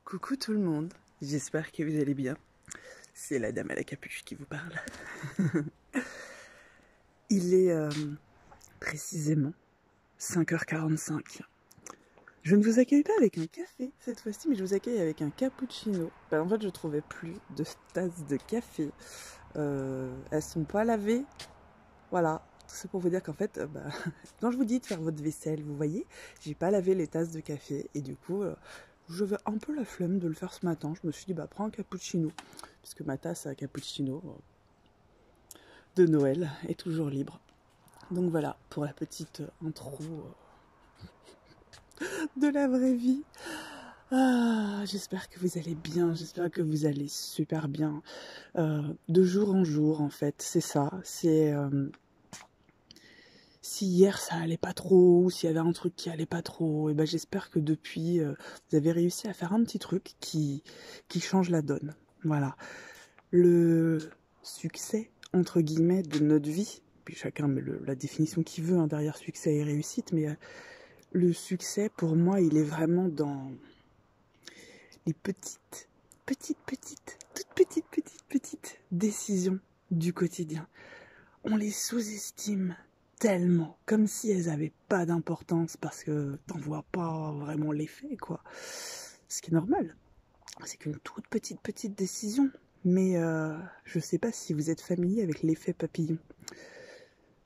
Coucou tout le monde, j'espère que vous allez bien. C'est la dame à la capuche qui vous parle. Il est précisément 5h45. Je ne vous accueille pas avec un café cette fois-ci, mais je vous accueille avec un cappuccino. En fait, je trouvais plus de tasses de café. Elles sont pas lavées. Voilà, tout ça pour vous dire qu'en fait, quand je vous dis de faire votre vaisselle, vous voyez, j'ai pas lavé les tasses de café et du coup, j'avais un peu la flemme de le faire ce matin. Je me suis dit, prends un cappuccino, puisque ma tasse à cappuccino de Noël est toujours libre. Donc voilà, pour la petite intro de la vraie vie. J'espère que vous allez bien, j'espère que vous allez super bien. De jour en jour, en fait, c'est ça. C'est si hier ça allait pas trop, ou s'il y avait un truc qui allait pas trop, et j'espère que depuis vous avez réussi à faire un petit truc qui change la donne. Voilà. Le succès, entre guillemets, de notre vie, puis chacun met la définition qu'il veut derrière succès et réussite, mais le succès pour moi il est vraiment dans les toutes petites décisions du quotidien. On les sous-estime tellement, comme si elles n'avaient pas d'importance parce que t'en vois pas vraiment l'effet, quoi. Ce qui est normal, c'est qu'une toute petite décision. Mais je sais pas si vous êtes familier avec l'effet papillon.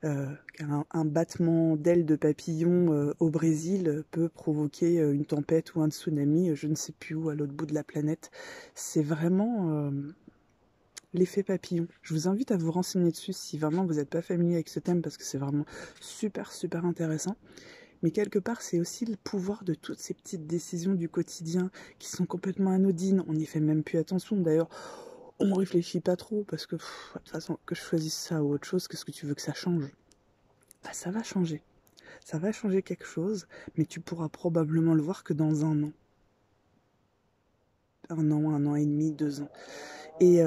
Un battement d'ailes de papillon au Brésil peut provoquer une tempête ou un tsunami, je ne sais plus où, à l'autre bout de la planète. C'est vraiment l'effet papillon. Je vous invite à vous renseigner dessus si vraiment vous n'êtes pas familier avec ce thème, parce que c'est vraiment super intéressant. Mais quelque part, c'est aussi le pouvoir de toutes ces petites décisions du quotidien qui sont complètement anodines. On n'y fait même plus attention. D'ailleurs, on ne réfléchit pas trop parce que, de toute façon, que je choisisse ça ou autre chose, qu'est-ce que tu veux que ça change? Ça va changer. Ça va changer quelque chose, mais tu pourras probablement le voir que dans un an. Un an et demi, 2 ans. Et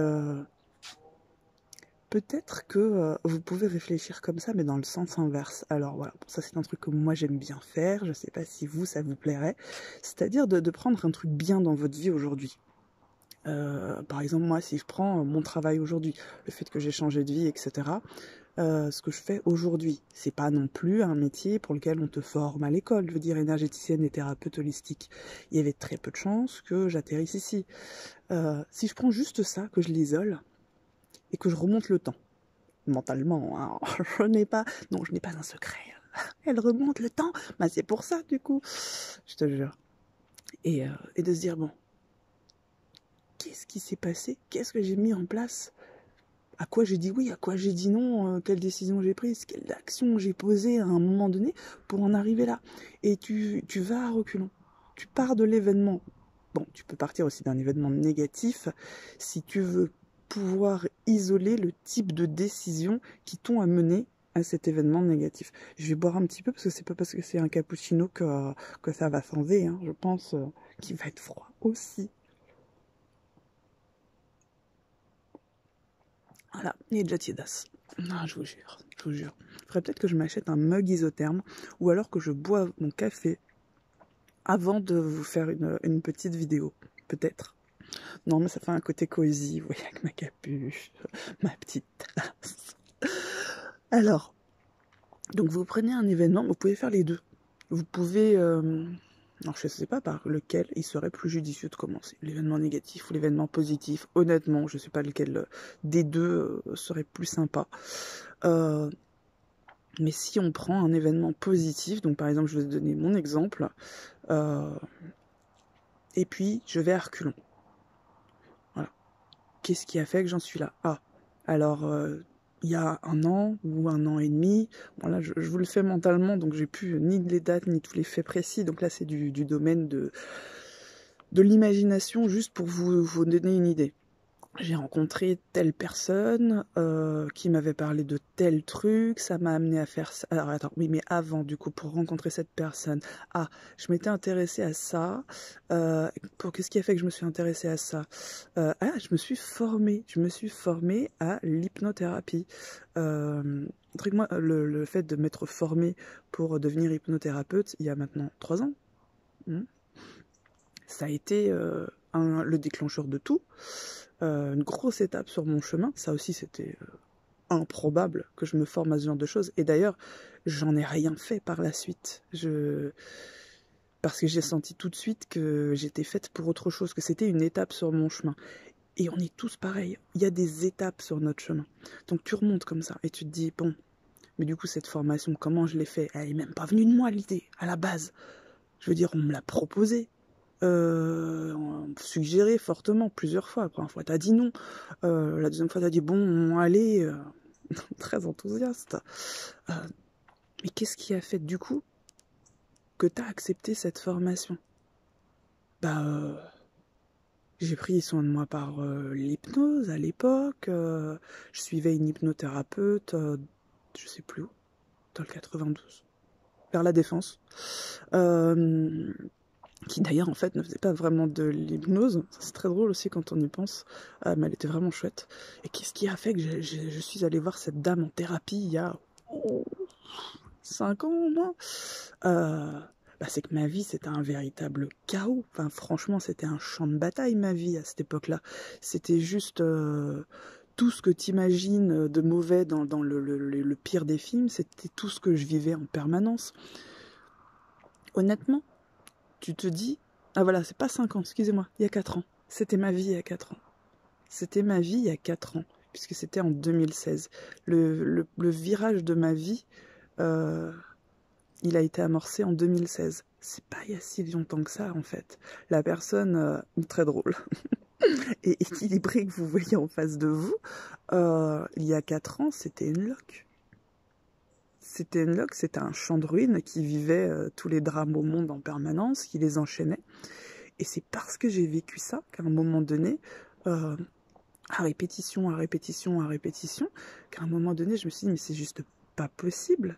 peut-être que vous pouvez réfléchir comme ça, mais dans le sens inverse. Alors voilà, ça c'est un truc que moi j'aime bien faire, je sais pas si vous, ça vous plairait. C'est-à-dire de prendre un truc bien dans votre vie aujourd'hui. Par exemple, moi, si je prends mon travail aujourd'hui, le fait que j'ai changé de vie, etc., ce que je fais aujourd'hui, c'est pas non plus un métier pour lequel on te forme à l'école. Je veux dire, énergéticienne et thérapeute holistique. Il y avait très peu de chances que j'atterrisse ici. Si je prends juste ça, que je l'isole, et que je remonte le temps, mentalement, hein, je n'ai pas un secret. Elle remonte le temps, c'est pour ça, du coup, je te jure. Et de se dire, bon, qu'est-ce qui s'est passé? Qu'est-ce que j'ai mis en place? À quoi j'ai dit oui, à quoi j'ai dit non, quelle décision j'ai prise, quelle action j'ai posée à un moment donné pour en arriver là. Et tu vas à reculons. Tu pars de l'événement. Bon, tu peux partir aussi d'un événement négatif si tu veux pouvoir isoler le type de décision qui t'ont amené à cet événement négatif. Je vais boire un petit peu parce que c'est pas parce que c'est un cappuccino que ça va s'enlever, hein. Je pense qu'il va être froid aussi. Voilà, il est déjà tiédasse. Non, je vous jure. Il faudrait peut-être que je m'achète un mug isotherme ou alors que je boive mon café avant de vous faire une petite vidéo. Peut-être. Non, mais ça fait un côté cosy, vous voyez, avec ma capuche, ma petite tasse. Alors, donc vous prenez un événement, vous pouvez faire les deux. Vous pouvez... alors je ne sais pas par lequel il serait plus judicieux de commencer. L'événement négatif ou l'événement positif. Honnêtement, je ne sais pas lequel des deux serait plus sympa. Mais si on prend un événement positif, donc par exemple je vais vous donner mon exemple, et puis je vais à reculons. Voilà. Qu'est-ce qui a fait que j'en suis là? Alors il y a un an ou un an et demi, bon là je vous le fais mentalement, donc j'ai plus ni les dates ni tous les faits précis, donc là c'est du domaine de l'imagination, juste pour vous donner une idée. J'ai rencontré telle personne qui m'avait parlé de tel truc, ça m'a amené à faire ça. Alors attends, oui, mais avant, du coup, pour rencontrer cette personne, je m'étais intéressée à ça. Qu'est-ce qui a fait que je me suis intéressée à ça? Je me suis formée à l'hypnothérapie. Moi, le fait de m'être formée pour devenir hypnothérapeute, il y a maintenant 3 ans, ça a été le déclencheur de tout, une grosse étape sur mon chemin. Ça aussi, c'était improbable que je me forme à ce genre de choses. Et d'ailleurs, j'en ai rien fait par la suite. Parce que j'ai senti tout de suite que j'étais faite pour autre chose, que c'était une étape sur mon chemin. Et on est tous pareils. Il y a des étapes sur notre chemin. Donc tu remontes comme ça et tu te dis, bon, mais du coup, cette formation, comment je l'ai fait? Elle est même pas venue de moi, l'idée, à la base. Je veux dire, on me l'a proposé. Suggéré fortement plusieurs fois. La première fois, t'as dit non. La deuxième fois, t'as dit bon, allez, très enthousiaste. Mais qu'est-ce qui a fait du coup que t'as accepté cette formation? J'ai pris soin de moi par l'hypnose à l'époque. Je suivais une hypnothérapeute, je sais plus où, dans le 92, vers la Défense. Qui d'ailleurs en fait ne faisait pas vraiment de l'hypnose. C'est très drôle aussi quand on y pense, mais elle était vraiment chouette. Et qu'est-ce qui a fait que je suis allée voir cette dame en thérapie il y a 5 ans au moins? C'est que ma vie c'était un véritable chaos. Enfin franchement c'était un champ de bataille ma vie à cette époque-là. C'était juste tout ce que t'imagines de mauvais dans le pire des films, c'était tout ce que je vivais en permanence. Honnêtement, tu te dis, ah voilà, c'est pas 5 ans, excusez-moi, il y a 4 ans. C'était ma vie il y a 4 ans. C'était ma vie il y a 4 ans, puisque c'était en 2016. Le virage de ma vie, il a été amorcé en 2016. C'est pas il y a si longtemps que ça, en fait. La personne, très drôle, et équilibrée que vous voyez en face de vous, il y a 4 ans, c'était une loque. C'était une loque, c'était un champ de ruines qui vivait tous les drames au monde en permanence, qui les enchaînait. Et c'est parce que j'ai vécu ça qu'à un moment donné, à répétition, qu'à un moment donné, je me suis dit, mais c'est juste pas possible.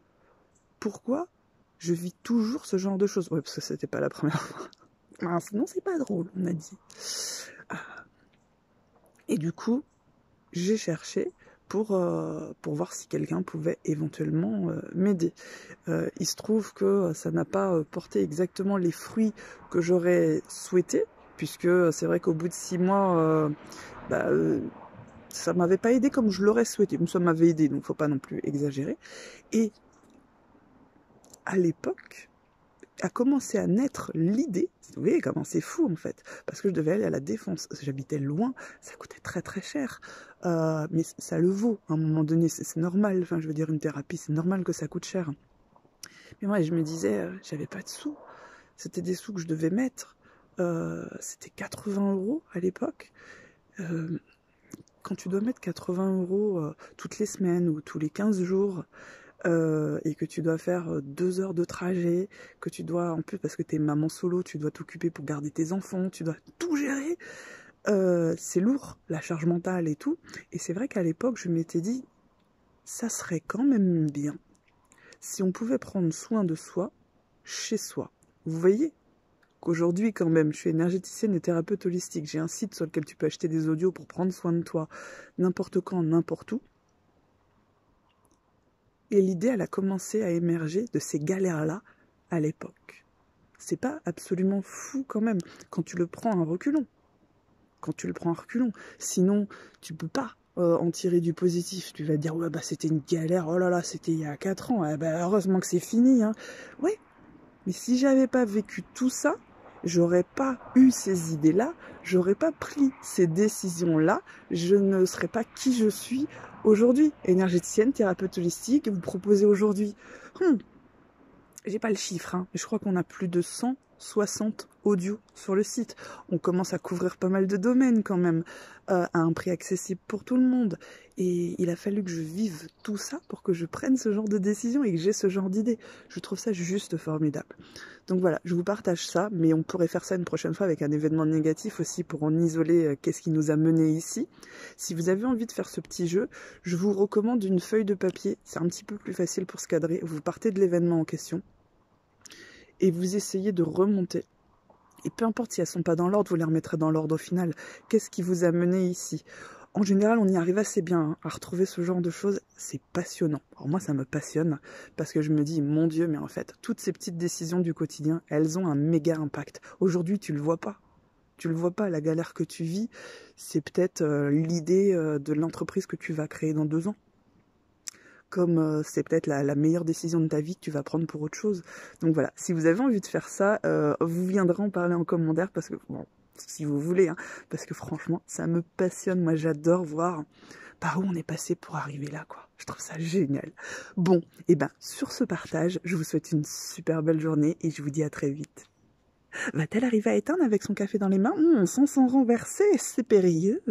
Pourquoi je vis toujours ce genre de choses? Ouais, parce que c'était pas la première fois. Non, c'est pas drôle, on a dit. Et du coup, j'ai cherché pour voir si quelqu'un pouvait éventuellement m'aider. Il se trouve que ça n'a pas porté exactement les fruits que j'aurais souhaité, puisque c'est vrai qu'au bout de 6 mois, ça m'avait pas aidé comme je l'aurais souhaité. Ça m'avait aidé, donc faut pas non plus exagérer. Et à l'époque, a commencé à naître l'idée, vous voyez comment c'est fou en fait, parce que je devais aller à la Défense, j'habitais loin, ça coûtait très très cher, mais ça le vaut à un moment donné, c'est normal, enfin je veux dire une thérapie, c'est normal que ça coûte cher. Mais moi je me disais, j'avais pas de sous, c'était des sous que je devais mettre, c'était 80 € à l'époque. Quand tu dois mettre 80 € toutes les semaines ou tous les 15 jours, et que tu dois faire 2 heures de trajet, que tu dois, en plus parce que t'es maman solo, tu dois t'occuper pour garder tes enfants, tu dois tout gérer, c'est lourd, la charge mentale et tout. Et c'est vrai qu'à l'époque, je m'étais dit, ça serait quand même bien si on pouvait prendre soin de soi chez soi. Vous voyez qu'aujourd'hui, quand même, je suis énergéticienne et thérapeute holistique. J'ai un site sur lequel tu peux acheter des audios pour prendre soin de toi, n'importe quand, n'importe où. Et l'idée, elle a commencé à émerger de ces galères-là à l'époque. C'est pas absolument fou quand même, quand tu le prends en reculons. Sinon, tu peux pas en tirer du positif. Tu vas dire, ouais, c'était une galère, oh là là, c'était il y a 4 ans, heureusement que c'est fini. Hein. Oui, mais si j'avais pas vécu tout ça, j'aurais pas eu ces idées-là, j'aurais pas pris ces décisions-là, je ne serais pas qui je suis aujourd'hui. Énergéticienne, thérapeute holistique, vous proposez aujourd'hui, j'ai pas le chiffre, hein, mais je crois qu'on a plus de 160 audios sur le site. On commence à couvrir pas mal de domaines quand même, à un prix accessible pour tout le monde. Et il a fallu que je vive tout ça pour que je prenne ce genre de décision et que j'ai ce genre d'idée. Je trouve ça juste formidable. Donc voilà, je vous partage ça, mais on pourrait faire ça une prochaine fois avec un événement négatif aussi pour en isoler qu'est-ce qui nous a mené ici. Si vous avez envie de faire ce petit jeu, je vous recommande une feuille de papier. C'est un petit peu plus facile pour se cadrer. Vous partez de l'événement en question et vous essayez de remonter. Et peu importe si elles ne sont pas dans l'ordre, vous les remettrez dans l'ordre au final. Qu'est-ce qui vous a mené ici? En général, on y arrive assez bien hein, à retrouver ce genre de choses. C'est passionnant. Alors moi, ça me passionne parce que je me dis, mon Dieu, mais en fait, toutes ces petites décisions du quotidien, elles ont un méga impact. Aujourd'hui, tu le vois pas. Tu le vois pas, la galère que tu vis, c'est peut-être l'idée de l'entreprise que tu vas créer dans 2 ans. Comme c'est peut-être la meilleure décision de ta vie que tu vas prendre pour autre chose. Donc voilà, si vous avez envie de faire ça, vous viendrez en parler en commentaire parce que, bon, si vous voulez, hein, parce que franchement, ça me passionne. Moi, j'adore voir par où on est passé pour arriver là, quoi. Je trouve ça génial. Bon, et ben, sur ce partage, je vous souhaite une super belle journée et je vous dis à très vite. Va-t-elle arriver à éteindre avec son café dans les mains? On sent s'en renverser, c'est périlleux.